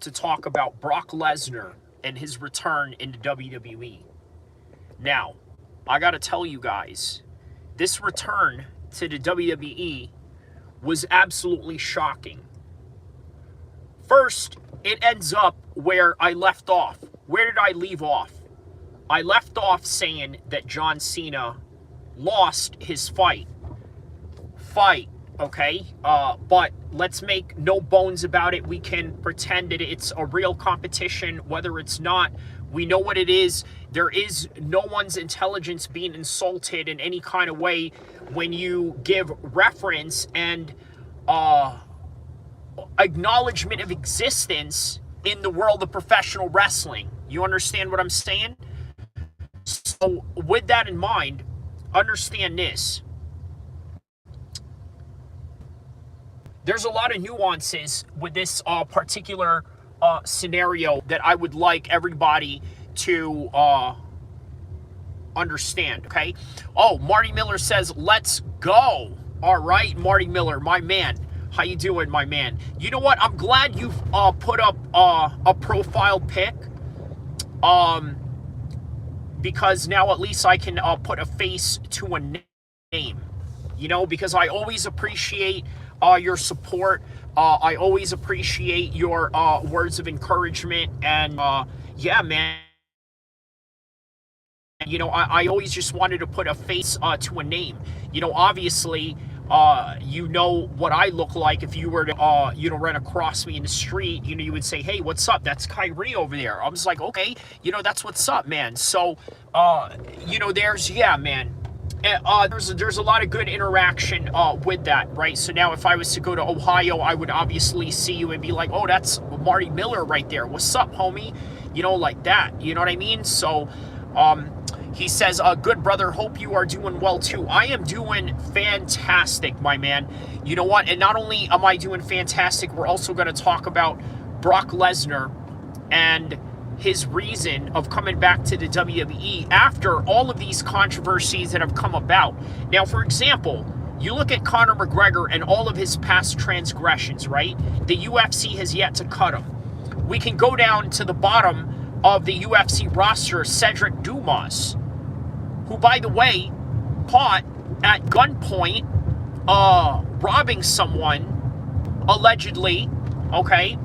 to talk about Brock Lesnar and his return into WWE. Now, I got to tell you guys, this return to the WWE was absolutely shocking. First, it ends up where I left off. Where did I leave off? I left off saying that John Cena lost his fight, okay? But let's make no bones about it. We can pretend that it's a real competition, whether it's not. We know what it is. There is no one's intelligence being insulted in any kind of way when you give reference and acknowledgement of existence in the world of professional wrestling. You understand what I'm saying? So with that in mind, understand this. There's a lot of nuances with this particular scenario that I would like everybody to understand, okay? Oh, Marty Miller says, let's go. All right, Marty Miller, my man. How you doing, my man? You know what? I'm glad you've put up a profile pic. Because now at least I can put a face to a name. You know, because I always appreciate your support. I always appreciate your words of encouragement. And yeah, man. You know, I always just wanted to put a face to a name. You know, obviously, you know what I look like if you were to, you know, run across me in the street. You know, you would say, hey, what's up? That's Kyrie over there. I was like, okay, you know, that's what's up, man. So, you know, there's, yeah, man. There's a lot of good interaction with that, right? So now if I was to go to Ohio, I would obviously see you and be like, oh, that's Marty Miller right there. What's up, homie? You know, like that. You know what I mean? So, he says, good brother, hope you are doing well too. I am doing fantastic, my man. You know what? And not only am I doing fantastic, we're also going to talk about Brock Lesnar and his reason of coming back to the WWE after all of these controversies that have come about. Now, for example, you look at Conor McGregor and all of his past transgressions, right? The UFC has yet to cut him. We can go down to the bottom of the UFC roster, Cedric Dumas, who, by the way, caught at gunpoint robbing someone, allegedly, okay?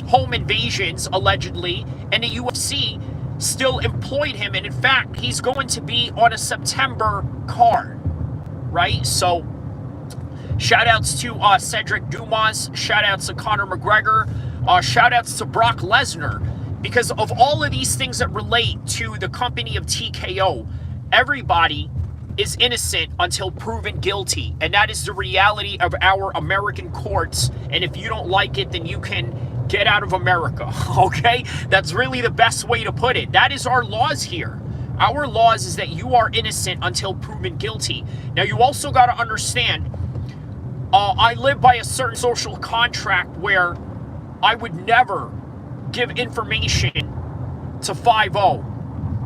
Home invasions, allegedly, and the UFC still employed him. And in fact, he's going to be on a September card, right? So, shout-outs to Cedric Dumas, shout-outs to Conor McGregor, shout-outs to Brock Lesnar, because of all of these things that relate to the company of TKO, everybody is innocent until proven guilty. And that is the reality of our American courts. And if you don't like it, then you can get out of America, okay? That's really the best way to put it. That is our laws here. Our laws is that you are innocent until proven guilty. Now, you also got to understand, I live by a certain social contract where I would never give information to 5-0.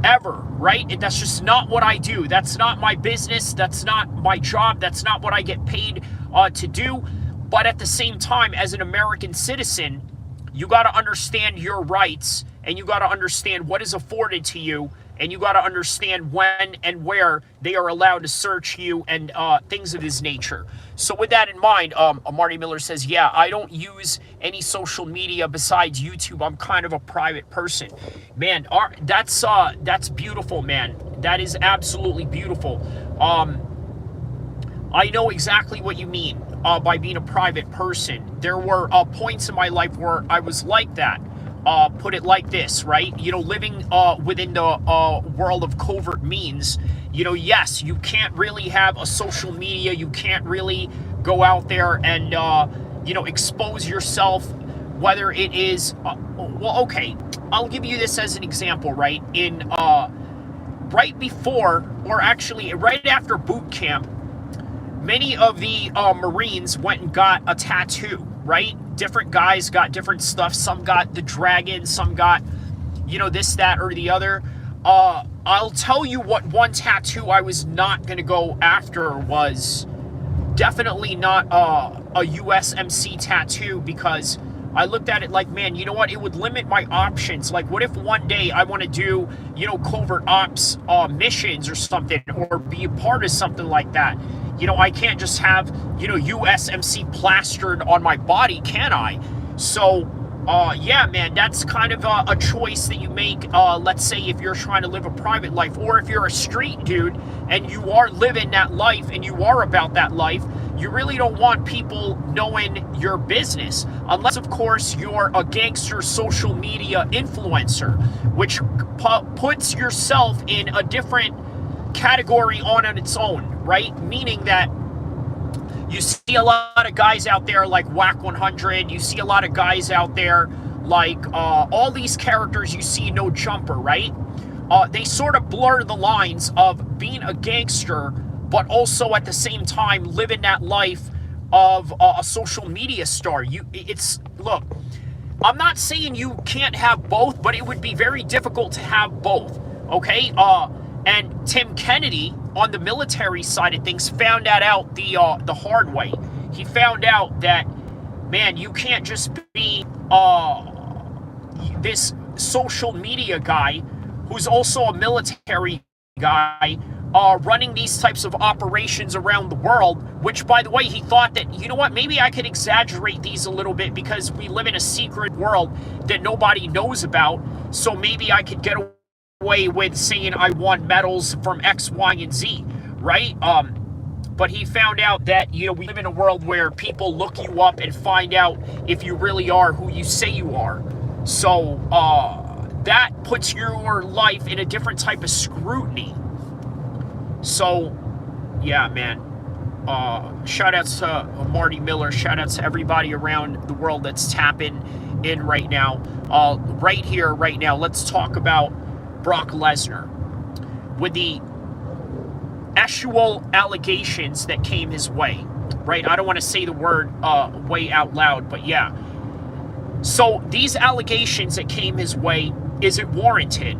Ever, right? And that's just not what I do. That's not my business. That's not my job. That's not what I get paid to do. But at the same time, as an American citizen, you got to understand your rights, and you got to understand what is afforded to you, and you got to understand when and where they are allowed to search you and things of this nature. So with that in mind, Marty Miller says, yeah, I don't use any social media besides YouTube. I'm kind of a private person. Man, that's beautiful, man. That is absolutely beautiful. I know exactly what you mean by being a private person. There were points in my life where I was like that. Put it like this, right? You know, living within the world of covert means, you know, yes, you can't really have a social media. You can't really go out there and, you know, expose yourself, whether it is, well, okay, I'll give you this as an example, right? In right before, or actually right after boot camp, many of the Marines went and got a tattoo, right? Different guys got different stuff. Some got the dragon, some got, you know, this, that, or the other. I'll tell you what one tattoo I was not going to go after was. Definitely not a USMC tattoo, because I looked at it like, man, you know what? It would limit my options. Like, what if one day I want to do, you know, covert ops missions or something, or be a part of something like that? You know, I can't just have, you know, USMC plastered on my body, can I? So, yeah, man, that's kind of a choice that you make, let's say if you're trying to live a private life, or if you're a street dude and you are living that life and you are about that life. You really don't want people knowing your business, unless, of course, you're a gangster social media influencer, which puts yourself in a different category on its own, right? Meaning that you see a lot of guys out there like Whack 100. You see a lot of guys out there like all these characters you see, No Jumper, right? They sort of blur the lines of being a gangster, but also at the same time living that life of a social media star. Look, I'm not saying you can't have both, but it would be very difficult to have both, okay? And Tim Kennedy, on the military side of things, found that out the hard way. He found out that, man, you can't just be this social media guy who's also a military guy, running these types of operations around the world, which, by the way, he thought that, you know what, maybe I could exaggerate these a little bit because we live in a secret world that nobody knows about, so maybe I could get away with saying I won medals from X, Y, and Z, right? But he found out that, you know, we live in a world where people look you up and find out if you really are who you say you are. So, that puts your life in a different type of scrutiny. So, yeah, man. Shout outs to Marty Miller. Shout outs to everybody around the world that's tapping in right now. Right here, right now, let's talk about Brock Lesnar. With the actual allegations that came his way, right? I don't want to say the word way out loud, but yeah. So these allegations that came his way, is it warranted?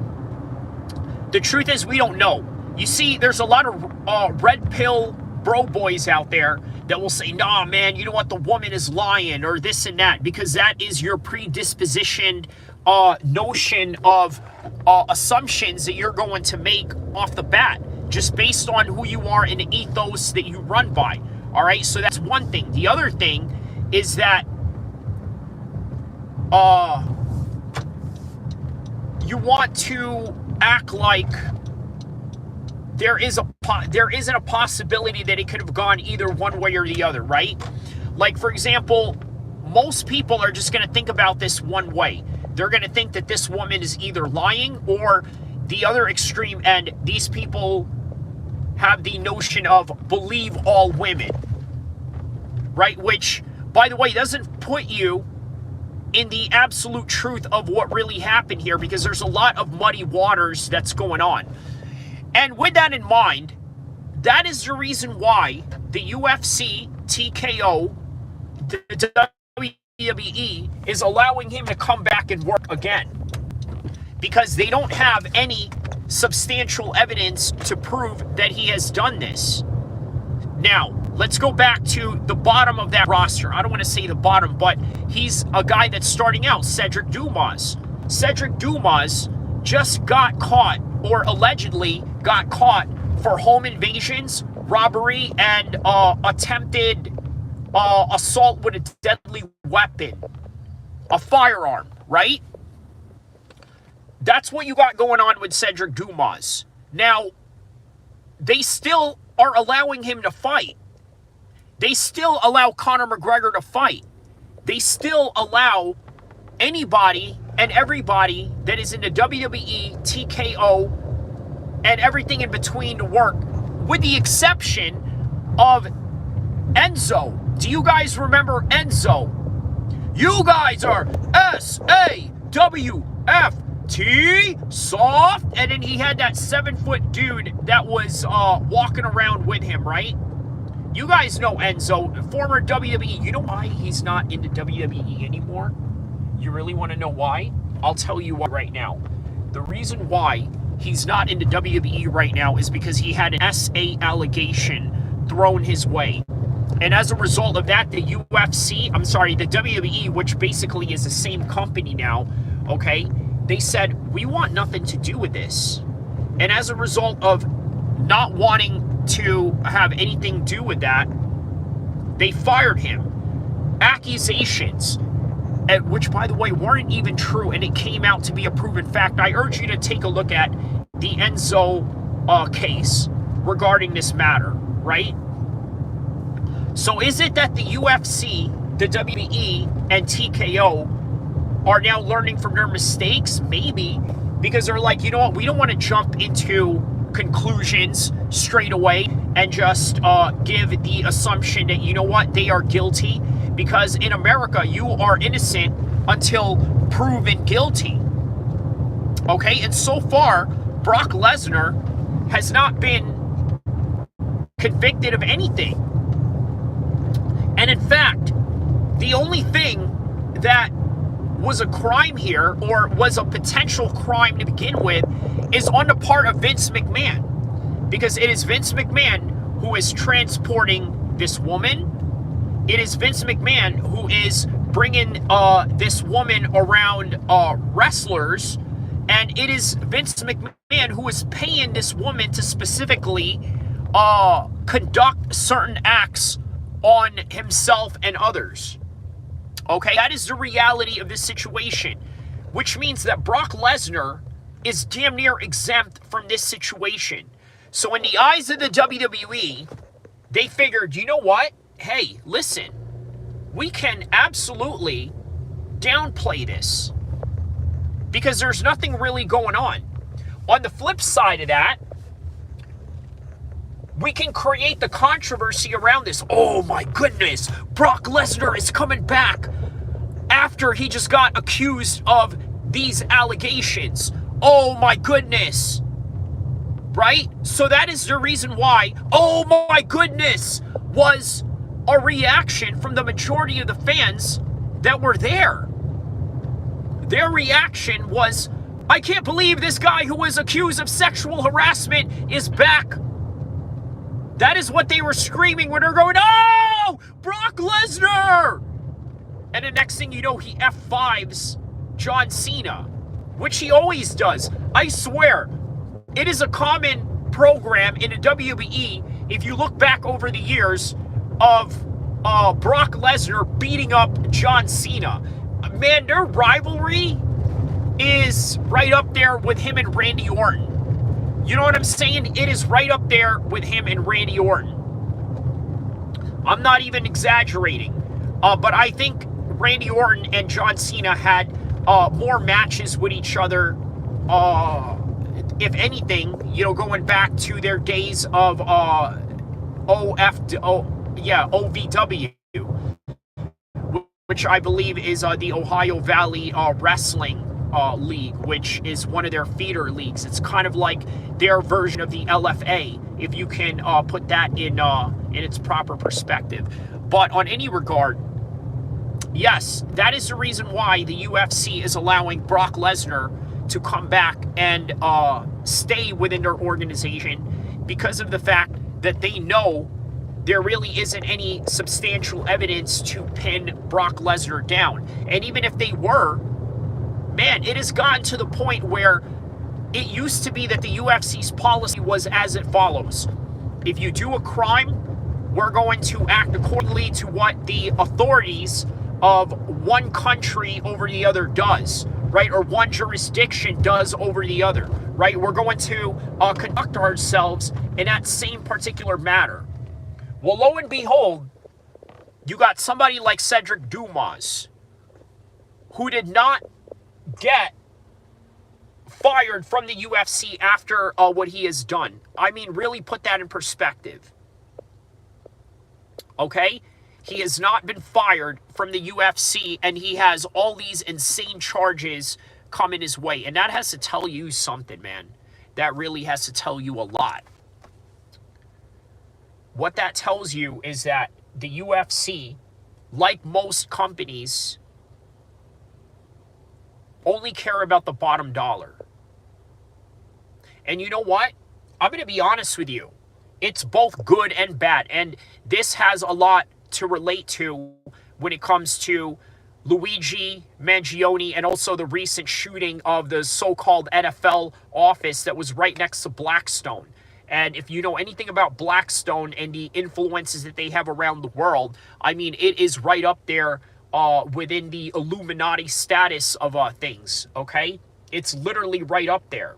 The truth is, we don't know. You see, there's a lot of red pill bro boys out there that will say, nah, man, you know what, the woman is lying, or this and that, because that is your predispositioned notion of assumptions that you're going to make off the bat, just based on who you are and the ethos that you run by. All right, so that's one thing. The other thing is that you want to act like there isn't a possibility that it could have gone either one way or the other, right? Like, for example, most people are just going to think about this one way. They're going to think that this woman is either lying, or the other extreme end, these people have the notion of believe all women, right? Which, by the way, doesn't put you in the absolute truth of what really happened here, because there's a lot of muddy waters that's going on. And with that in mind, that is the reason why the UFC, TKO, the WWE is allowing him to come back and work again. Because they don't have any substantial evidence to prove that he has done this. Now, let's go back to the bottom of that roster. I don't want to say the bottom, but he's a guy that's starting out, Cedric Dumas. Cedric Dumas just got caught, or allegedly got caught, for home invasions, robbery, and attempted assault with a deadly weapon, a firearm, right? That's what you got going on with Cedric Dumas. Now, they still are allowing him to fight. They still allow Conor McGregor to fight. They still allow anybody and everybody that is in the WWE, TKO, and everything in between to work, with the exception of Enzo. Do you guys remember Enzo? You guys are SAWFT, soft. And then he had that 7-foot dude that was walking around with him, right? You guys know Enzo, former WWE. You know why he's not in the WWE anymore? You really want to know why? I'll tell you why right now. The reason why he's not in the WWE right now is because he had an SA allegation thrown his way. And as a result of that, the UFC, I'm sorry, the WWE, which basically is the same company now, okay, they said, we want nothing to do with this. And as a result of not wanting to have anything to do with that, they fired him. Accusations, which, by the way, weren't even true, and it came out to be a proven fact. I urge you to take a look at the Enzo case regarding this matter, right? So is it that the UFC, the WWE, and TKO are now learning from their mistakes? Maybe, because they're like, you know what, we don't want to jump into conclusions straight away and just give the assumption that, you know what, they are guilty, because in America, you are innocent until proven guilty. Okay, and so far, Brock Lesnar has not been convicted of anything. And in fact, the only thing that was a crime here, or was a potential crime to begin with, is on the part of Vince McMahon. Because it is Vince McMahon who is transporting this woman. It is Vince McMahon who is bringing this woman around wrestlers. And it is Vince McMahon who is paying this woman to specifically conduct certain acts on himself and others. Okay, that is the reality of this situation, which means that Brock Lesnar is damn near exempt from this situation. So in the eyes of the WWE, they figured, you know what? Hey, listen, we can absolutely downplay this because there's nothing really going on. On the flip side of that, we can create the controversy around this. Oh my goodness, Brock Lesnar is coming back after he just got accused of these allegations. Oh my goodness. Right? So that is the reason why, oh my goodness, was a reaction from the majority of the fans that were there. Their reaction was, I can't believe this guy who was accused of sexual harassment is back. That is what they were screaming when they're going, oh, Brock Lesnar! And the next thing you know, he F5s John Cena, which he always does. I swear, it is a common program in the WWE, if you look back over the years, of Brock Lesnar beating up John Cena. Man, their rivalry is right up there with him and Randy Orton. You know what I'm saying? It is right up there with him and Randy Orton. I'm not even exaggerating. But I think Randy Orton and John Cena had more matches with each other, if anything, you know, going back to their days of OVW, which I believe is the Ohio Valley Wrestling League, which is one of their feeder leagues. It's kind of like their version of the LFA, if you can put that in its proper perspective. But on any regard, yes, that is the reason why the UFC is allowing Brock Lesnar to come back and stay within their organization, because of the fact that they know there really isn't any substantial evidence to pin Brock Lesnar down. And even if they were, man, it has gotten to the point where it used to be that the UFC's policy was as it follows. If you do a crime, we're going to act accordingly to what the authorities of one country over the other does, right? Or one jurisdiction does over the other, right? We're going to conduct ourselves in that same particular matter. Well, lo and behold, you got somebody like Cedric Dumas, who did not get fired from the UFC after what he has done. I mean, really put that in perspective. Okay? He has not been fired from the UFC, and he has all these insane charges coming his way. And that has to tell you something, man. That really has to tell you a lot. What that tells you is that the UFC, like most companies, only care about the bottom dollar. And you know what? I'm going to be honest with you. It's both good and bad. And this has a lot to relate to when it comes to Luigi Mangione and also the recent shooting of the so-called NFL office that was right next to Blackstone. And if you know anything about Blackstone and the influences that they have around the world, I mean, it is right up there within the Illuminati status of things, okay? It's literally right up there.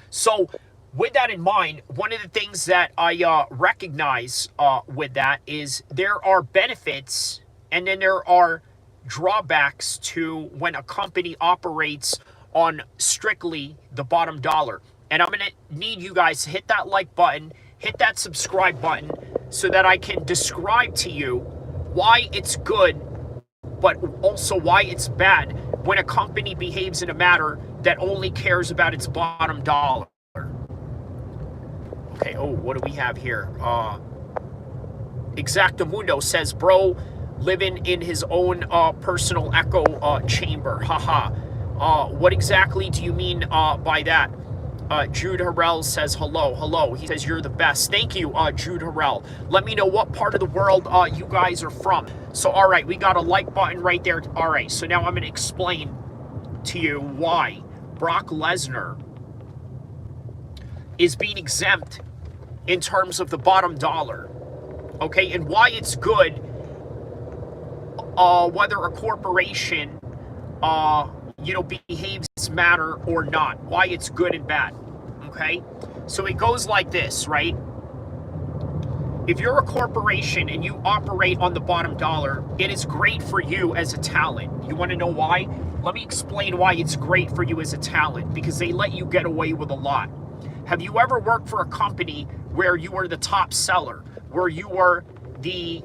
So with that in mind, one of the things that I recognize with that is there are benefits and then there are drawbacks to when a company operates on strictly the bottom dollar. And I'm going to need you guys to hit that like button, hit that subscribe button, so that I can describe to you why it's good, but also why it's bad when a company behaves in a manner that only cares about its bottom dollar. Okay, oh, what do we have here? Exactamundo says, bro, living in his own personal echo chamber. Haha. What exactly do you mean by that? Jude Harrell says hello. Hello. He says you're the best. Thank you, Jude Harrell. Let me know what part of the world you guys are from. So, all right, we got a like button right there. All right, so now I'm going to explain to you why Brock Lesnar is being exempt in terms of the bottom dollar. Okay, and why it's good, whether a corporation behaves matter or not, why it's good and bad. Okay, so it goes like this, right? If you're a corporation and you operate on the bottom dollar, it is great for you as a talent. You want to know why? Let me explain why it's great for you as a talent, because they let you get away with a lot. Have you ever worked for a company where you were the top seller, where you were the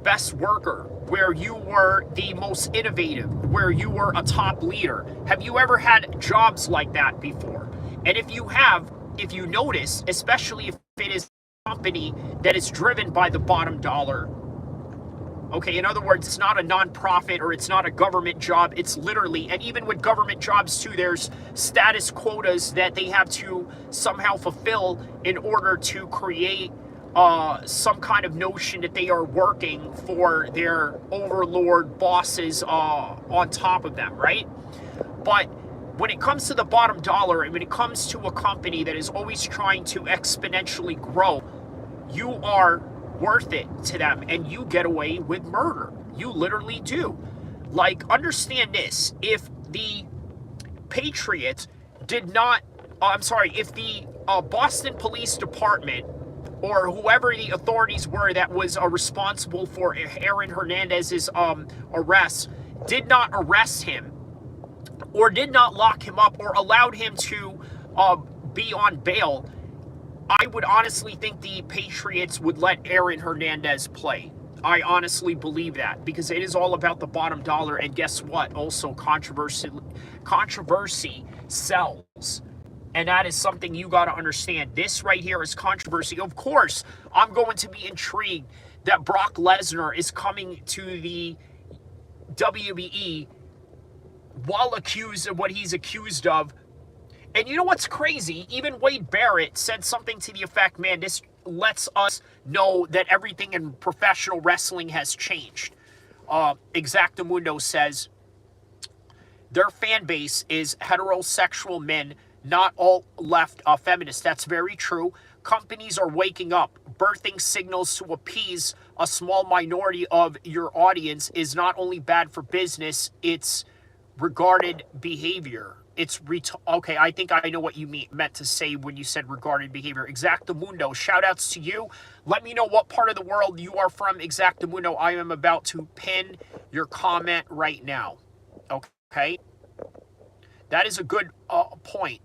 best worker, where you were the most innovative, where you were a top leader? Have you ever had jobs like that before? And if you have, if you notice, especially if it is a company that is driven by the bottom dollar, okay, in other words, it's not a nonprofit or it's not a government job, it's literally, and even with government jobs too, there's status quotas that they have to somehow fulfill in order to create some kind of notion that they are working for their overlord bosses on top of them, right? But when it comes to the bottom dollar, and when it comes to a company that is always trying to exponentially grow, you are worth it to them, and you get away with murder. You literally do. Like, understand this. If the Patriots did not, if the Boston Police Department or whoever the authorities were that was responsible for Aaron Hernandez's arrest did not arrest him or did not lock him up or allowed him to be on bail, I would honestly think the Patriots would let Aaron Hernandez play. I honestly believe that, because it is all about the bottom dollar. And guess what? Also, controversy sells. And that is something you got to understand. This right here is controversy. Of course, I'm going to be intrigued that Brock Lesnar is coming to the WWE while accused of what he's accused of. And you know what's crazy? Even Wade Barrett said something to the effect, man, this lets us know that everything in professional wrestling has changed. Exactamundo says their fan base is heterosexual men, not all left feminists. That's very true. Companies are waking up. Birthing signals to appease a small minority of your audience is not only bad for business, it's regarded behavior. Okay, I think I know what you meant to say when you said regarded behavior. Exactamundo, shout outs to you. Let me know what part of the world you are from, Exactamundo. I am about to pin your comment right now. Okay? That is a good point.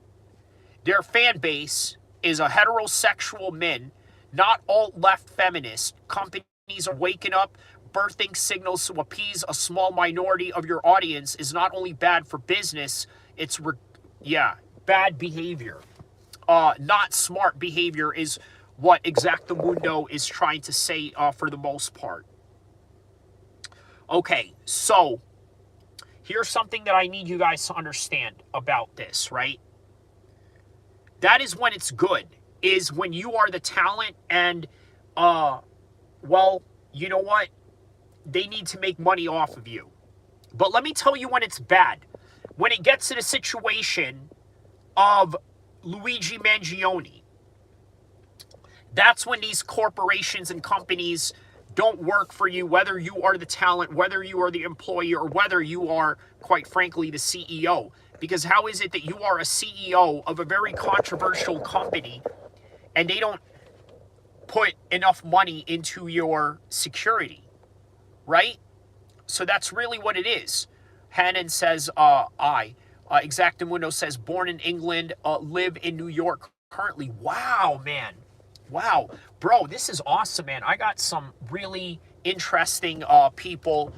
Their fan base is a heterosexual men, not all left feminist. Companies are waking up. Birthing signals to appease a small minority of your audience is not only bad for business, it's bad behavior. Not smart behavior is what Exactamundo is trying to say for the most part. Okay, so here's something that I need you guys to understand about this, right? That is when it's good. is when you are the talent and, well, you know what? They need to make money off of you. But let me tell you when it's bad. When it gets to the situation of Luigi Mangione, that's when these corporations and companies don't work for you, whether you are the talent, whether you are the employee, or whether you are, quite frankly, the CEO. Because how is it that you are a CEO of a very controversial company and they don't put enough money into your security, right? So that's really what it is. Hannon says, Exactamundo says, born in England, live in New York currently. Wow, man. Wow. Bro, this is awesome, man. I got some really interesting people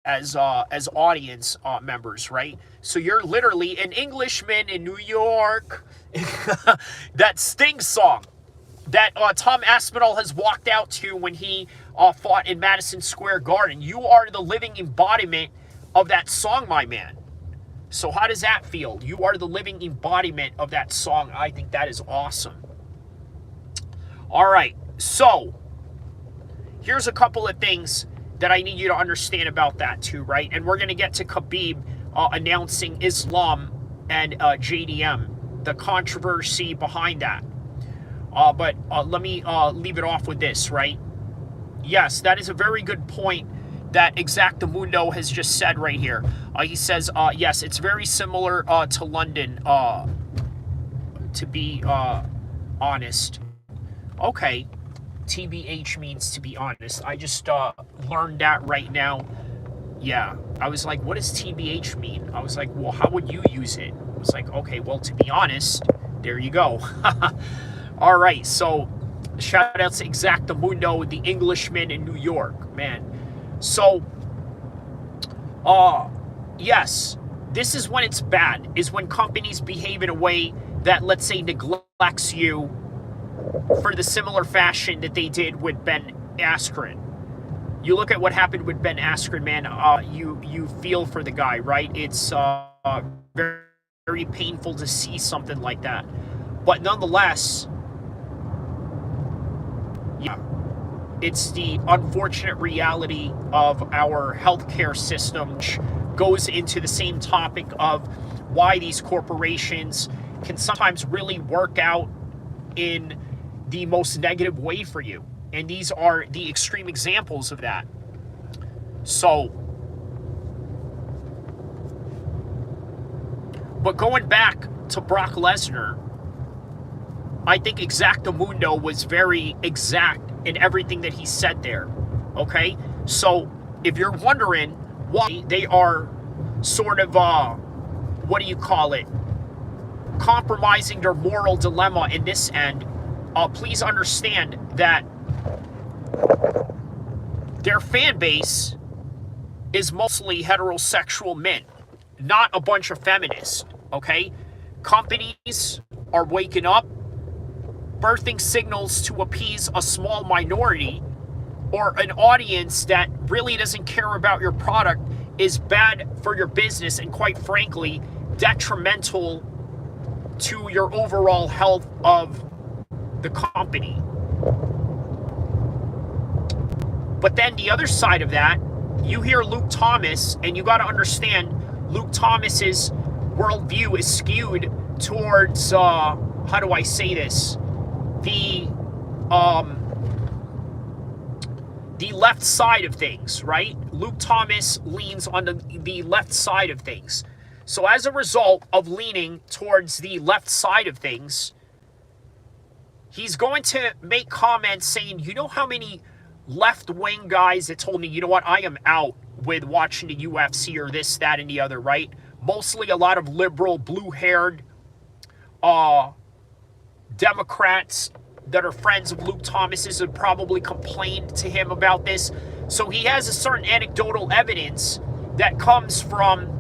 as audience members, right? So you're literally an Englishman in New York. That Sting song that Tom Aspinall has walked out to when he fought in Madison Square Garden. You are the living embodiment of that song, my man. So how does that feel? You are the living embodiment of that song. I think that is awesome. All right, so here's a couple of things that I need you to understand about that too, right? And we're going to get to Khabib announcing Islam and JDM, the controversy behind that. But let me leave it off with this, right? Yes, that is a very good point that Exactamundo has just said right here. He says, yes, it's very similar to London, to be honest. Okay, TBH means to be honest. I just learned that right now. Yeah, I was like, what does TBH mean? I was like, well, how would you use it? I was like, okay, well, to be honest, there you go. All right, so shout out to Exactamundo, the Englishman in New York, man. So, yes, this is when it's bad, is when companies behave in a way that, let's say, neglects you for the similar fashion that they did with Ben Askren. You look at what happened with Ben Askren, man, you feel for the guy, right? It's very, very painful to see something like that. But nonetheless, yeah, it's the unfortunate reality of our healthcare system, which goes into the same topic of why these corporations can sometimes really work out in the most negative way for you. And these are the extreme examples of that. So, but going back to Brock Lesnar, I think Exactamundo was very exact in everything that he said there, okay? So, if you're wondering why they are sort of, what do you call it, compromising their moral dilemma in this end, please understand that their fan base is mostly heterosexual men, not a bunch of feminists, okay? Companies are waking up, birthing signals to appease a small minority or an audience that really doesn't care about your product is bad for your business and, quite frankly, detrimental to your overall health of the company. But then the other side of that, you hear Luke Thomas, and you got to understand Luke Thomas's worldview is skewed towards, how do I say this? The left side of things, right? Luke Thomas leans on the left side of things. So as a result of leaning towards the left side of things, he's going to make comments saying, you know how many left-wing guys that told me, you know what, I am out with watching the UFC or this, that, and the other, right? Mostly a lot of liberal, blue-haired Democrats that are friends of Luke Thomas's have probably complained to him about this. So he has a certain anecdotal evidence that comes from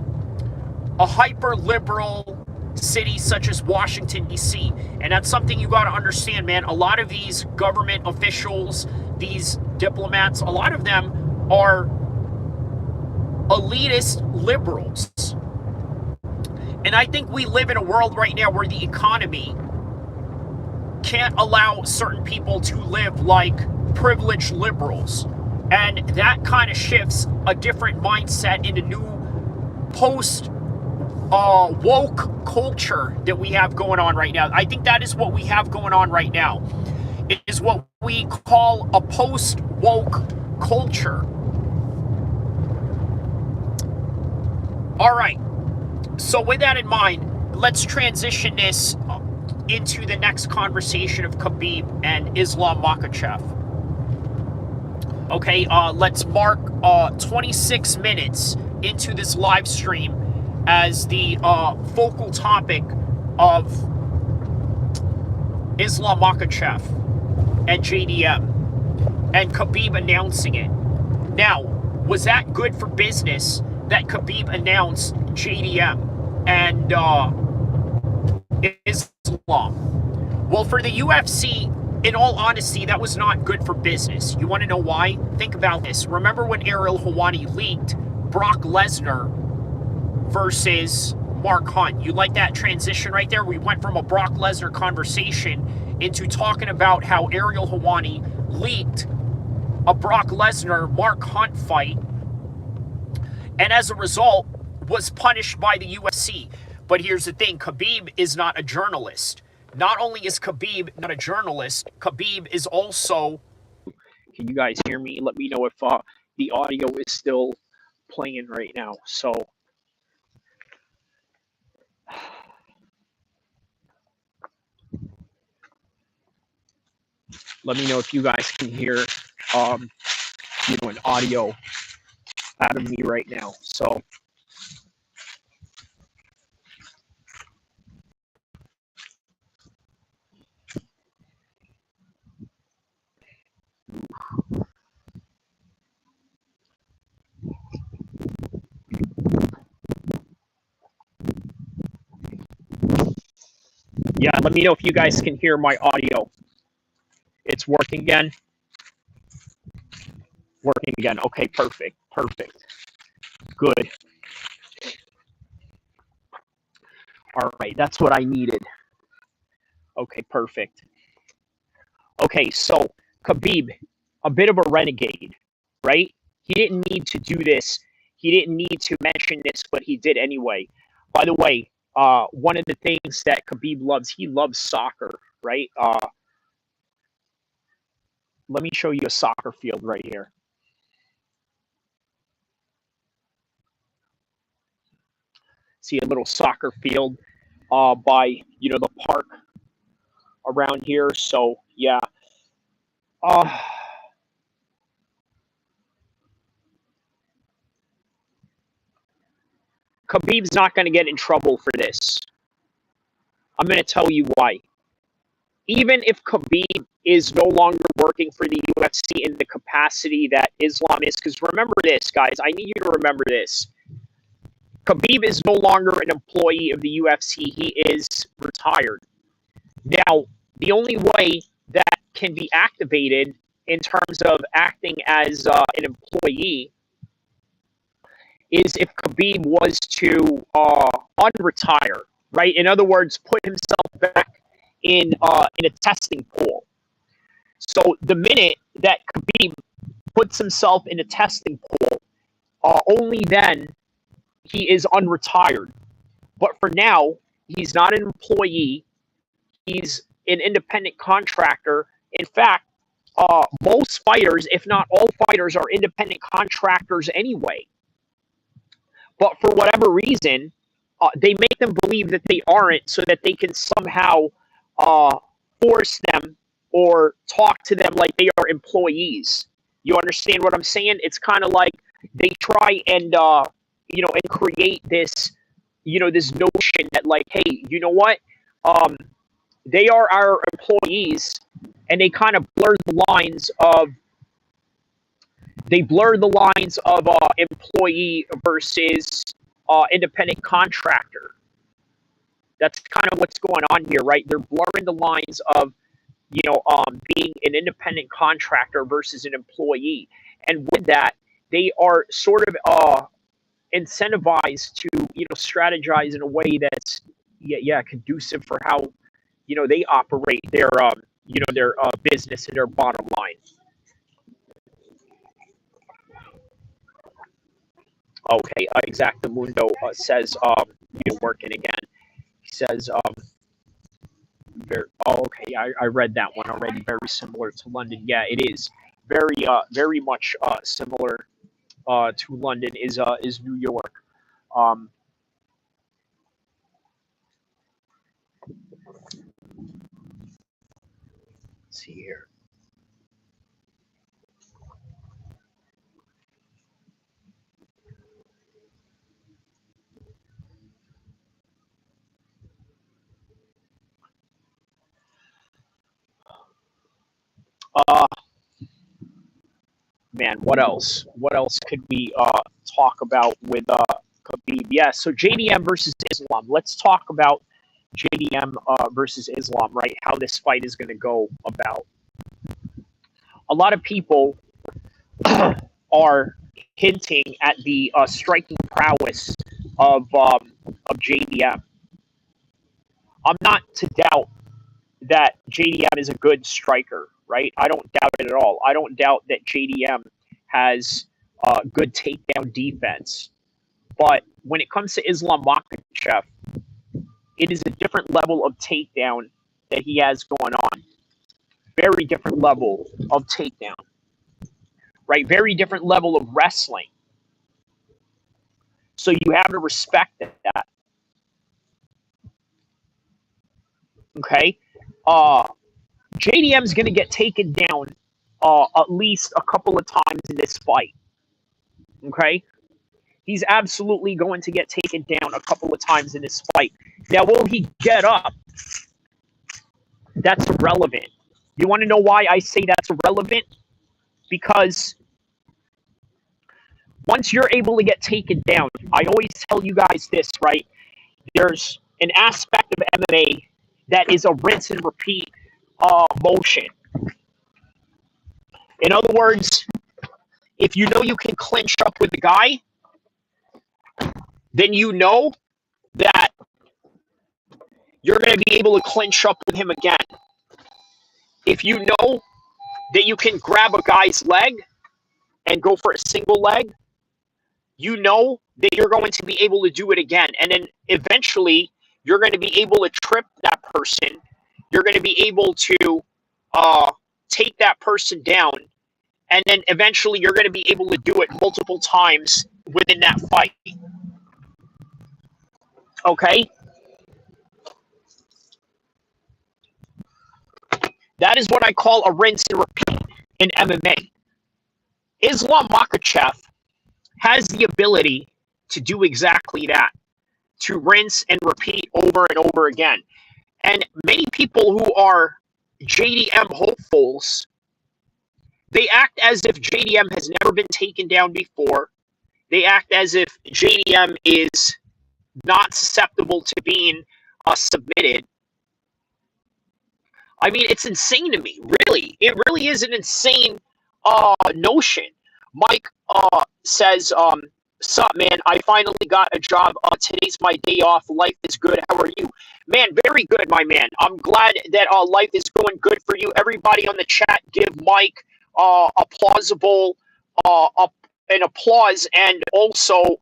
a hyper-liberal city such as Washington, D.C. And that's something you got to understand, man. A lot of these government officials, these diplomats, a lot of them are elitist liberals. And I think we live in a world right now where the economy can't allow certain people to live like privileged liberals. And that kind of shifts a different mindset in the new post woke culture that we have going on right now. I think that is what we have going on right now. It is what we call a post woke culture. All right. So with that in mind, let's transition this into the next conversation of Khabib and Islam Makhachev. Okay, let's mark 26 minutes into this live stream as the focal topic of Islam Makhachev and JDM and Khabib announcing it. Now, was that good for business that Khabib announced JDM and Islam? Well, for the UFC, in all honesty, that was not good for business. You want to know why? Think about this. Remember when Ariel Helwani leaked Brock Lesnar versus Mark Hunt? You like that transition right there? We went from a Brock Lesnar conversation into talking about how Ariel Helwani leaked a Brock Lesnar-Mark Hunt fight, and as a result, was punished by the UFC. But here's the thing. Khabib is not a journalist. Not only is Khabib not a journalist, Khabib is also... Can you guys hear me? Let me know if the audio is still playing right now. So, let me know if you guys can hear, an audio out of me right now. So, yeah, let me know if you guys can hear my audio. It's working again? Working again. Okay, perfect. Perfect. Good. All right, that's what I needed. Okay, perfect. Okay, so Khabib, a bit of a renegade, right? He didn't need to do this. He didn't need to mention this, but he did anyway. By the way, one of the things that Khabib loves, he loves soccer, right? Let me show you a soccer field right here. See a little soccer field by, the park around here. So, yeah. Khabib's not going to get in trouble for this. I'm going to tell you why. Even if Khabib is no longer working for the UFC in the capacity that Islam is, because remember this, guys, I need you to remember this. Khabib is no longer an employee of the UFC. He is retired. Now, the only way that can be activated in terms of acting as an employee is if Khabib was to unretire, right? In other words, put himself back in a testing pool. So the minute that Khabib puts himself in a testing pool, only then he is unretired. But for now, he's not an employee. He's an independent contractor. In fact, most fighters, if not all fighters, are independent contractors anyway. But for whatever reason, they make them believe that they aren't so that they can somehow force them or talk to them like they are employees. You understand what I'm saying? It's kind of like they try and, and create this, this notion that like, hey, you know what? They are our employees, and they kind of blur the lines of employee versus independent contractor. That's kind of what's going on here, right? They're blurring the lines of, being an independent contractor versus an employee. And with that, they are sort of incentivized to, strategize in a way that's, conducive for how they operate their their business and their bottom line. Okay, Exactamundo says working again. He says okay, I read that one already. Very similar to London. Yeah, it is very much similar to London is New York. Um, let's see here. Uh, Man, what else? What else could we talk about with Khabib? Yeah, so JDM versus Islam. Let's talk about JDM versus Islam, right? How this fight is going to go about. A lot of people are hinting at the striking prowess of JDM. I'm not to doubt that JDM is a good striker, right? I don't doubt it at all. I don't doubt that JDM has good takedown defense. But when it comes to Islam Makhachev, it is a different level of takedown that he has going on. Very different level of takedown, right? Very different level of wrestling. So you have to respect that. Okay? JDM's going to get taken down at least a couple of times in this fight. Okay? He's absolutely going to get taken down a couple of times in this fight. Now, will he get up? That's irrelevant. You want to know why I say that's irrelevant? Because once you're able to get taken down, I always tell you guys this, right? There's an aspect of MMA that is a rinse and repeat motion. In other words, if you know you can clinch up with the guy, then you know that you're going to be able to clinch up with him again. If you know that you can grab a guy's leg and go for a single leg, you know that you're going to be able to do it again. And then eventually, you're going to be able to trip that person. You're going to be able to take that person down. And then eventually, you're going to be able to do it multiple times within that fight. Okay? That is what I call a rinse and repeat in MMA. Islam Makhachev has the ability to do exactly that, to rinse and repeat over and over again. And many people who are JDM hopefuls, they act as if JDM has never been taken down before. They act as if JDM is not susceptible to being submitted. I mean, it's insane to me, really. It really is an insane notion. Mike says, sup, man, I finally got a job. Today's my day off. Life is good. How are you? Man, very good, my man. I'm glad that life is going good for you. Everybody on the chat, give Mike a plausible an applause and also,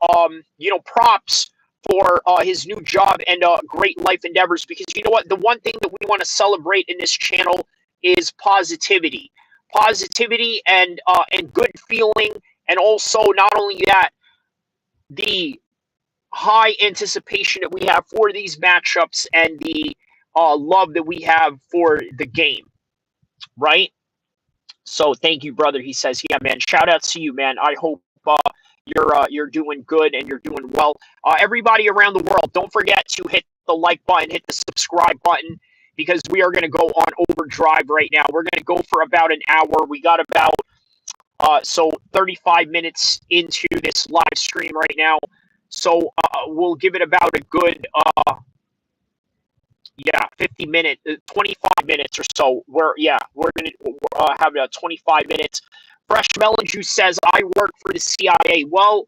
props for his new job and great life endeavors. Because you know what? The one thing that we want to celebrate in this channel is positivity. Positivity and good feeling. And also, not only that, the high anticipation that we have for these matchups and the love that we have for the game, right? So thank you, brother. He says, yeah, man, shout out to you, man. I hope you're doing good and you're doing well. Everybody around the world, don't forget to hit the like button, hit the subscribe button, because we are going to go on overdrive right now. We're going to go for about an hour. We got about 35 minutes into this live stream right now. So we'll give it about a good 50 minutes, 25 minutes or so. We're going to have 25 minutes. Fresh Melon Juice says, I work for the CIA. Well,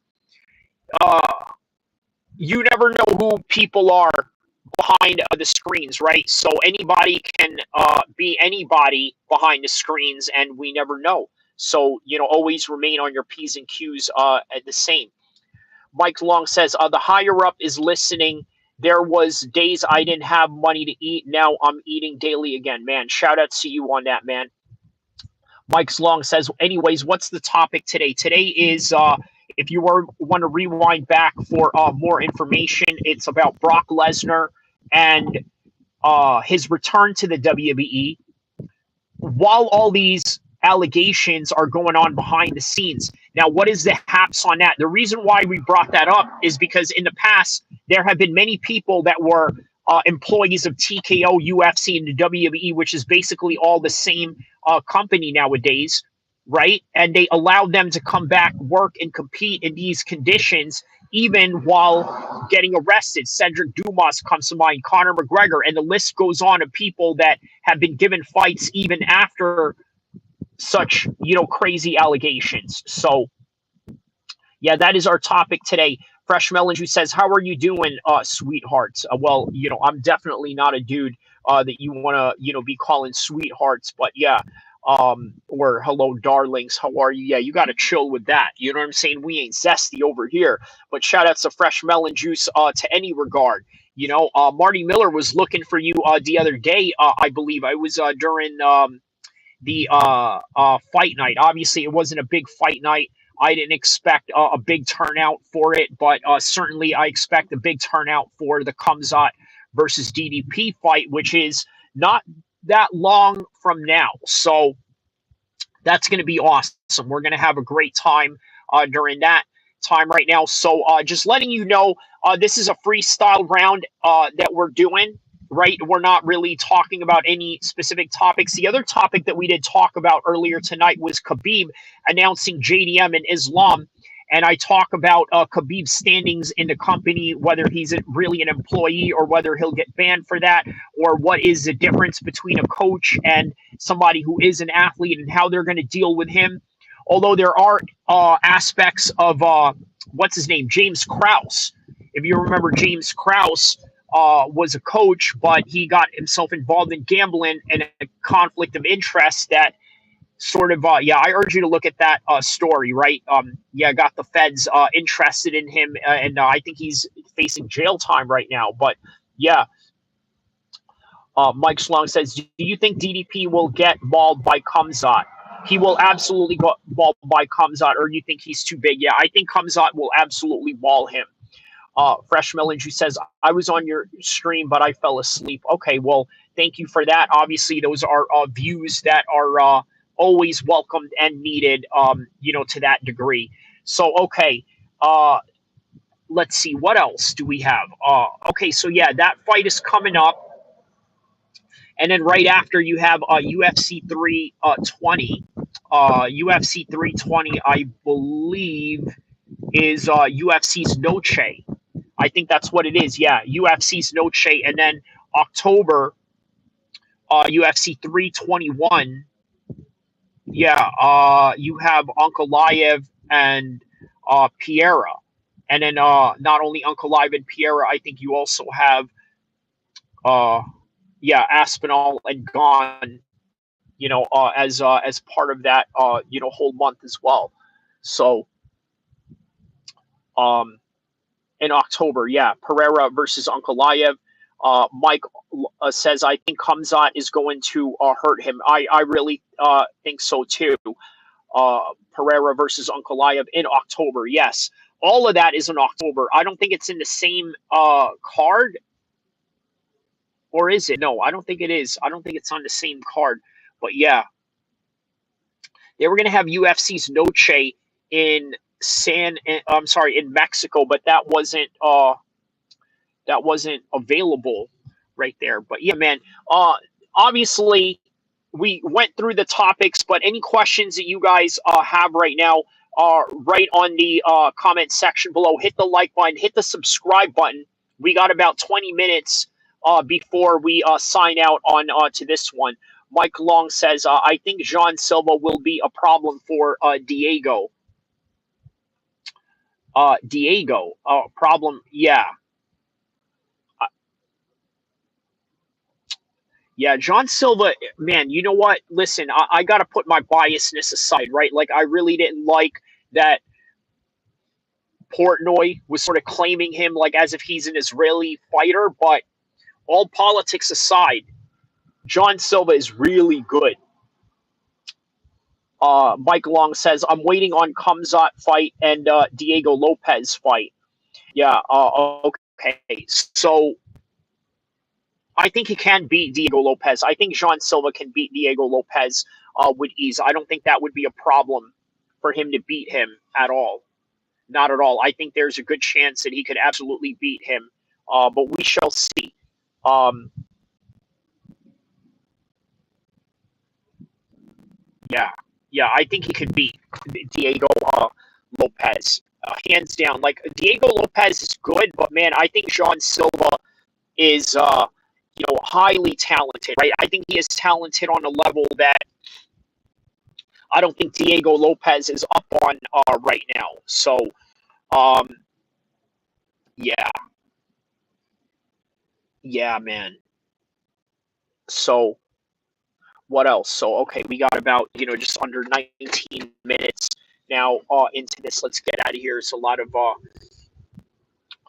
you never know who people are behind the screens, right? So anybody can be anybody behind the screens, and we never know. So, always remain on your P's and Q's at the same. Mike Long says, the higher up is listening. There was days I didn't have money to eat. Now I'm eating daily again, man. Shout out to you on that, man. Mike Long says, anyways, what's the topic today? Today is, if you want to rewind back for more information, it's about Brock Lesnar and his return to the WWE. While all these allegations are going on behind the scenes. Now, what is the haps on that? The reason why we brought that up is because in the past, there have been many people that were employees of TKO, UFC, and the WWE, which is basically all the same company nowadays, right? And they allowed them to come back, work, and compete in these conditions, even while getting arrested. Cedric Dumas comes to mind, Conor McGregor, and the list goes on of people that have been given fights even after such, crazy allegations. So, yeah, that is our topic today. Fresh Melon who says, how are you doing, sweethearts? Well, I'm definitely not a dude that you want to, be calling sweethearts, but yeah. Or hello, darlings. How are you? Yeah, you got to chill with that. You know what I'm saying? We ain't zesty over here. But shout outs to Fresh Melon Juice to any regard. Marty Miller was looking for you the other day, I believe. I was during the fight night. Obviously, it wasn't a big fight night. I didn't expect a big turnout for it, but certainly I expect a big turnout for the Khamzat versus DDP fight, which is not that long from now. So that's going to be awesome. We're going to have a great time during that time right now. So just letting you know, this is a freestyle round that we're doing, right? We're not really talking about any specific topics. The other topic that we did talk about earlier tonight was Khabib announcing JDM in Islam. And I talk about Khabib's standings in the company, whether he's really an employee or whether he'll get banned for that, or what is the difference between a coach and somebody who is an athlete and how they're going to deal with him. Although there are aspects of, what's his name, James Krause. If you remember, James Krause was a coach, but he got himself involved in gambling and a conflict of interest that sort of I urge you to look at that story, right? Got the feds interested in him, and I think he's facing jail time right now. But yeah, Mike Schlong says, do you think DDP will get mauled by Khamzat? He will absolutely get mauled by Khamzat, or you think he's too big? Yeah, I think Khamzat will absolutely maul him. Fresh Melange says, I was on your stream, but I fell asleep. Okay, well, thank you for that. Obviously, those are views that are always welcomed and needed, to that degree. So, okay, let's see. What else do we have? Okay, so yeah, that fight is coming up. And then right after you have UFC 320. UFC 320, I believe, is UFC's Noche. I think that's what it is. Yeah, UFC's Noche. And then October, UFC 321. Yeah, you have Ankalaev and Pereira. And then not only Ankalaev and Pereira, I think you also have, Aspinall and Gane, as part of that, whole month as well. So, in October, yeah, Pereira versus Ankalaev. Mike says, I think Khamzat is going to hurt him. I really think so too. Pereira versus Ankalaev in October. Yes, all of that is in October. I don't think it's in the same card. Or is it? No, I don't think it is. I don't think it's on the same card. But yeah, they were going to have UFC's Noche in in Mexico, but that wasn't available right there. But yeah, man, obviously we went through the topics, but any questions that you guys have right now are right on the comment section below. Hit the like button, hit the subscribe button. We got about 20 minutes before we sign out on to this one. Mike Long says, I think Jean Silva will be a problem for Diego. Problem, yeah. Yeah, John Silva, man, you know what? Listen, I got to put my biasness aside, right? Like, I really didn't like that Portnoy was sort of claiming him like as if he's an Israeli fighter, but all politics aside, John Silva is really good. Mike Long says, I'm waiting on Kamzat fight and Diego Lopez fight. Yeah, okay. So I think he can beat Diego Lopez. I think John Silva can beat Diego Lopez with ease. I don't think that would be a problem for him to beat him at all. Not at all. I think there's a good chance that he could absolutely beat him, but we shall see. Um, yeah, yeah, I think he could beat Diego Lopez, hands down. Like Diego Lopez is good, but man, I think John Silva is highly talented. Right? I think he is talented on a level that I don't think Diego Lopez is up on right now. So um, yeah, yeah, man. So what else? So okay, we got about just under 19 minutes now into this. Let's get out of here. It's a lot of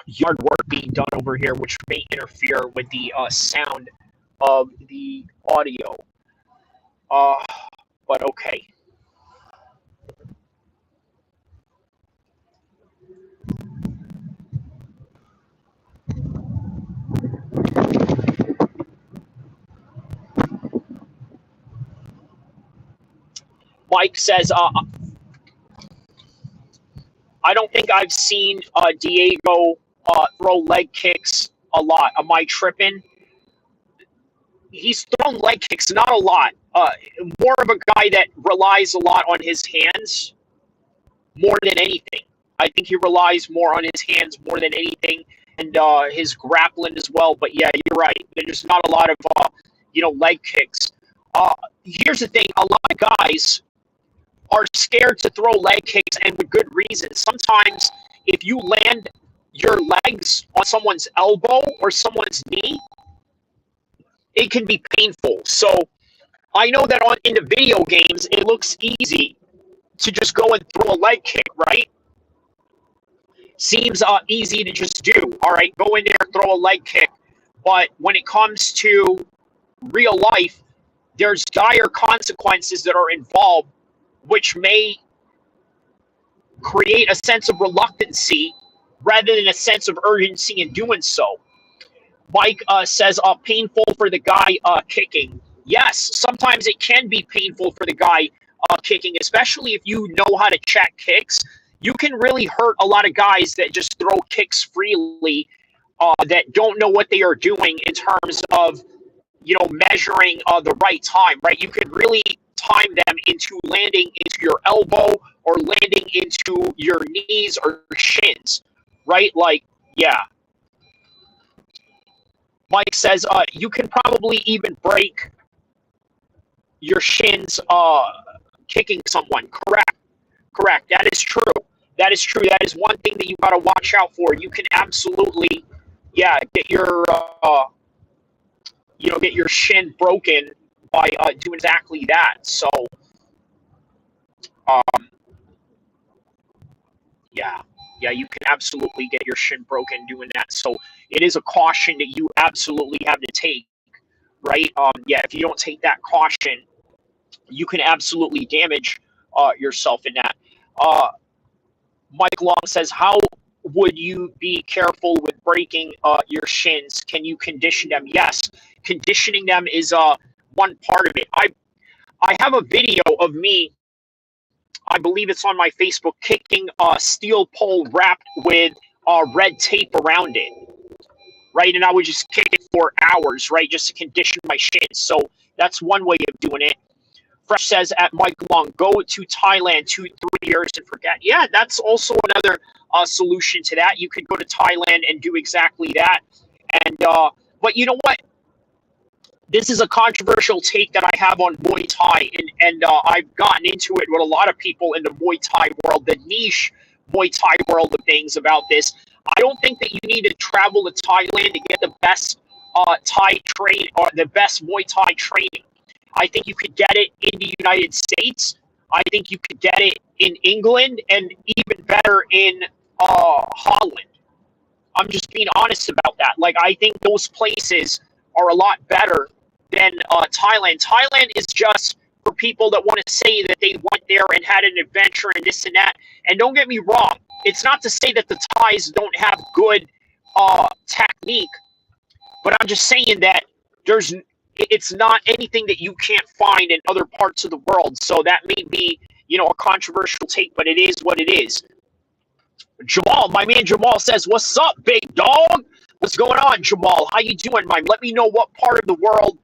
yard work being done over here, which may interfere with the sound of the audio. Uh, but okay. Mike says, I don't think I've seen Diego throw leg kicks a lot. Am I tripping? He's thrown leg kicks, not a lot. More of a guy that relies a lot on his hands more than anything. I think he relies more on his hands more than anything, and his grappling as well. But yeah, you're right. There's not a lot of leg kicks. Here's the thing: a lot of guys are scared to throw leg kicks, and with good reason. Sometimes, if you land your legs on someone's elbow or someone's knee, it can be painful. So I know that in the video games, it looks easy to just go and throw a leg kick, right? Seems easy to just do. All right, go in there, throw a leg kick. But when it comes to real life, there's dire consequences that are involved, which may create a sense of reluctancy rather than a sense of urgency in doing so. Mike says, painful for the guy kicking. Yes, sometimes it can be painful for the guy kicking, especially if you know how to check kicks. You can really hurt a lot of guys that just throw kicks freely that don't know what they are doing in terms of, measuring the right time, right? You could really time them into landing into your elbow or landing into your knees or shins, right? Like, yeah. Mike says you can probably even break your shins kicking someone. Correct. Correct. That is true. That is true. That is one thing that you got to watch out for. You can absolutely, yeah, get your shin broken by doing exactly that. So, um, yeah, yeah, you can absolutely get your shin broken doing that. So it is a caution that you absolutely have to take, right? Yeah, if you don't take that caution, you can absolutely damage yourself in that. Uh, Mike Long says, how would you be careful with breaking your shins? Can you condition them? Yes, conditioning them is one part of it. I have a video of me, I believe it's on my Facebook, kicking a steel pole wrapped with red tape around it, right? And I would just kick it for hours, right, just to condition my shins. So that's one way of doing it. Fresh says at Mike Long, go to Thailand 2-3 years and forget. Yeah, that's also another solution to that. You could go to Thailand and do exactly that. And but you know what? This is a controversial take that I have on Muay Thai, and I've gotten into it with a lot of people in the Muay Thai world, the niche Muay Thai world of things about this. I don't think that you need to travel to Thailand to get the best Thai trade or the best Muay Thai training. I think you could get it in the United States. I think you could get it in England, and even better in Holland. I'm just being honest about that. Like, I think those places are a lot better than Thailand. Thailand is just for people that want to say that they went there and had an adventure and this and that. And don't get me wrong, it's not to say that the Thais don't have good technique, but I'm just saying that it's not anything that you can't find in other parts of the world. So that may be, a controversial take, but it is what it is. Jamal, my man Jamal says, "What's up, big dog? What's going on, Jamal? How you doing, man? Let me know what part of the world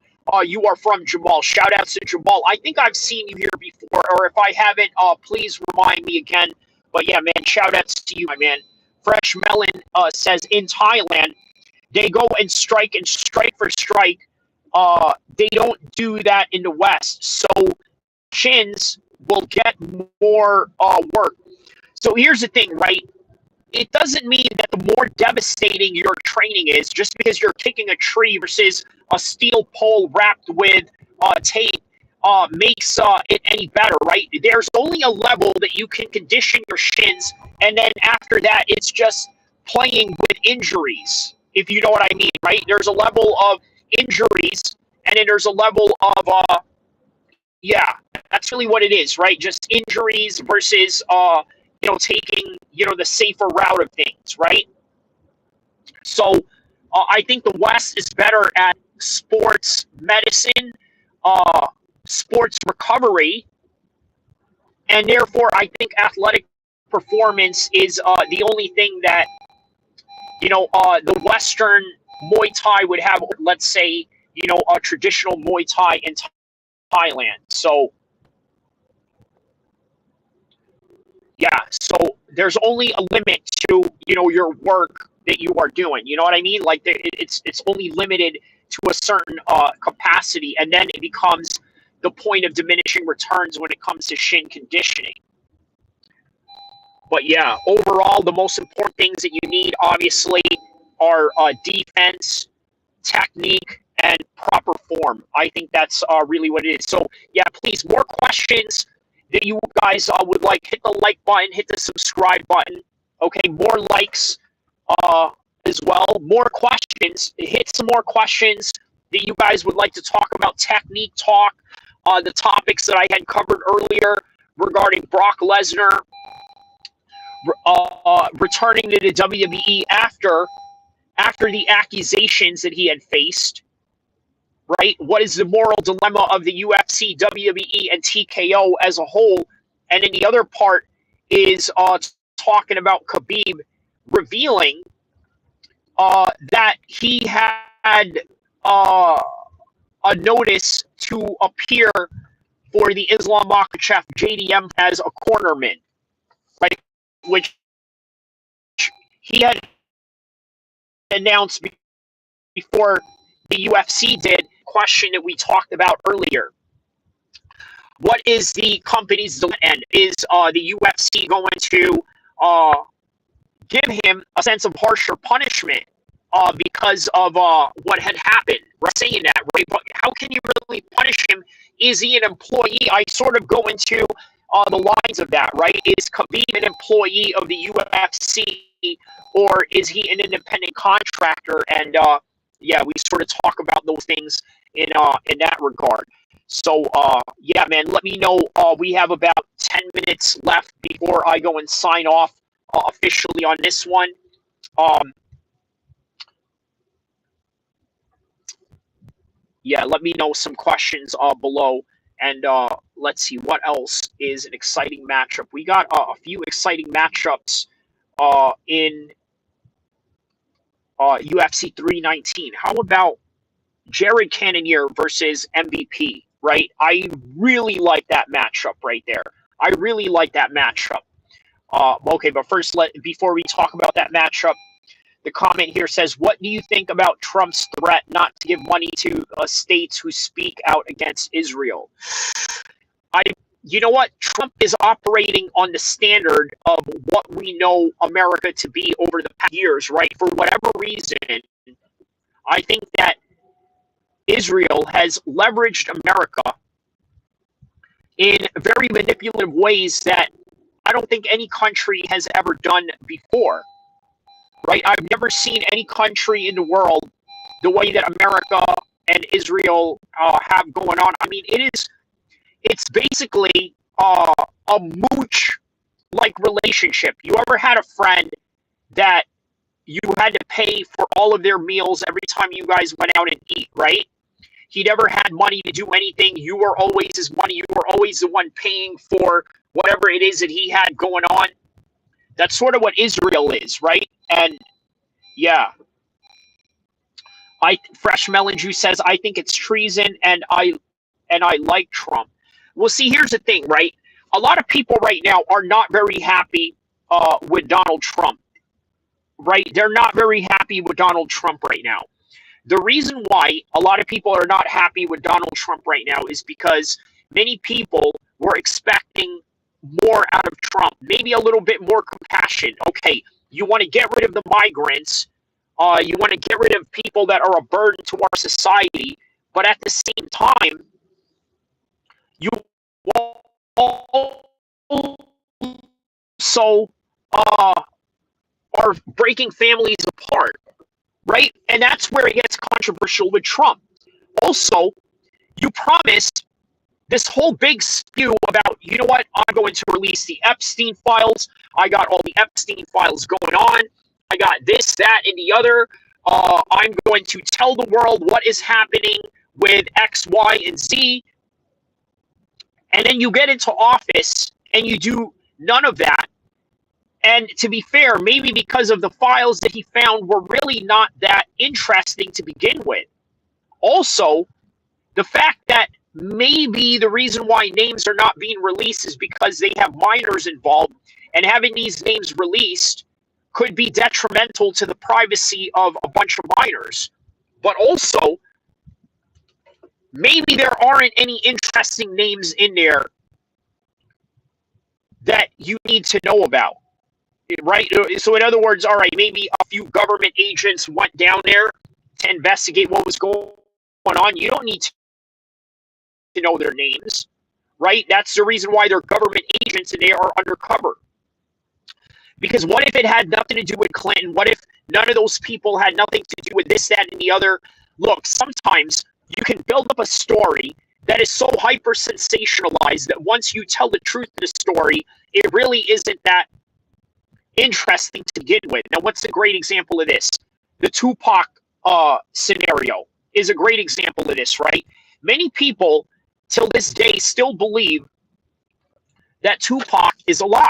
you are from, Jamal. Shout out to Jamal. I think I've seen you here before, or if I haven't, please remind me again. But yeah, man, shout outs to you, my man. Fresh Melon says, in Thailand, they go and strike for strike. They don't do that in the West. So chins will get more work. So here's the thing, right? It doesn't mean that the more devastating your training is, just because you're kicking a tree versus a steel pole wrapped with tape, makes it any better, right? There's only a level that you can condition your shins, and then after that, it's just playing with injuries, if you know what I mean, right? There's a level of injuries, and then there's a level of, yeah, that's really what it is, right? Just injuries versus, taking, the safer route of things, right? So I think the West is better at sports medicine, sports recovery, and therefore I think athletic performance is the only thing that, the Western Muay Thai would have, let's say, a traditional Muay Thai in Thailand. So, yeah, so there's only a limit to, your work that you are doing. You know what I mean? Like, it's only limited to a certain capacity, and then it becomes the point of diminishing returns when it comes to shin conditioning. But yeah, overall, the most important things that you need, obviously, are defense, technique, and proper form. I think that's really what it is. So yeah, please, more questions that you guys would like, hit the like button, hit the subscribe button. Okay, more likes as well. More questions. Hit some more questions that you guys would like to talk about. Technique talk, the topics that I had covered earlier regarding Brock Lesnar returning to the WWE after the accusations that he had faced. Right? What is the moral dilemma of the UFC, WWE, and TKO as a whole? And then the other part is talking about Khabib revealing that he had a notice to appear for the Islam MSG JDM as a cornerman, right? Which he had announced before the UFC did. Question that we talked about earlier. What is the company's end? Is the UFC going to give him a sense of harsher punishment because of what had happened? Right? Saying that, right? But how can you really punish him? Is he an employee? I sort of go into the lines of that, right? Is Khabib an employee of the UFC, or is he an independent contractor? And yeah, we sort of talk about those things in that regard. So yeah, man, let me know. We have about 10 minutes left before I go and sign off officially on this one. Yeah, let me know some questions below. And let's see, what else is an exciting matchup? We got a few exciting matchups in UFC 319. How about Jared Cannonier versus MVP, right? I really like that matchup right there. I really like that matchup. Okay, but first, before we talk about that matchup, the comment here says, what do you think about Trump's threat not to give money to states who speak out against Israel? You know what? Trump is operating on the standard of what we know America to be over the past years, right? For whatever reason, I think that Israel has leveraged America in very manipulative ways that I don't think any country has ever done before, right? I've never seen any country in the world the way that America and Israel have going on. I mean, it's basically a mooch like relationship. You ever had a friend that you had to pay for all of their meals every time you guys went out and eat, right? He never had money to do anything. You were always his money. You were always the one paying for whatever it is that he had going on. That's sort of what Israel is, right? And yeah, Fresh Melon Juice says, I think it's treason, and I like Trump. Well, see, here's the thing, right? A lot of people right now are not very happy with Donald Trump, right? They're not very happy with Donald Trump right now. The reason why a lot of people are not happy with Donald Trump right now is because many people were expecting more out of Trump, maybe a little bit more compassion. Okay, you want to get rid of the migrants, you want to get rid of people that are a burden to our society, but at the same time, you also are breaking families apart, right? And that's where it gets controversial with Trump. Also, you promised this whole big spew about, you know what, I'm going to release the Epstein files. I got all the Epstein files going on. I got this, that, and the other. I'm going to tell the world what is happening with X, Y, and Z. And then you get into office and you do none of that. And to be fair, maybe because of the files that he found were really not that interesting to begin with. Also, the fact that maybe the reason why names are not being released is because they have minors involved, and having these names released could be detrimental to the privacy of a bunch of minors. But also, maybe there aren't any interesting names in there that you need to know about, right? So in other words, all right, maybe a few government agents went down there to investigate what was going on. You don't need to know their names, right? That's the reason why they're government agents and they are undercover. Because what if it had nothing to do with Clinton? What if none of those people had nothing to do with this, that, and the other? Look, sometimes you can build up a story that is so hyper sensationalized that once you tell the truth of the story, it really isn't that interesting to begin with. Now, what's a great example of this? The Tupac scenario is a great example of this, right? Many people till this day still believe that Tupac is alive.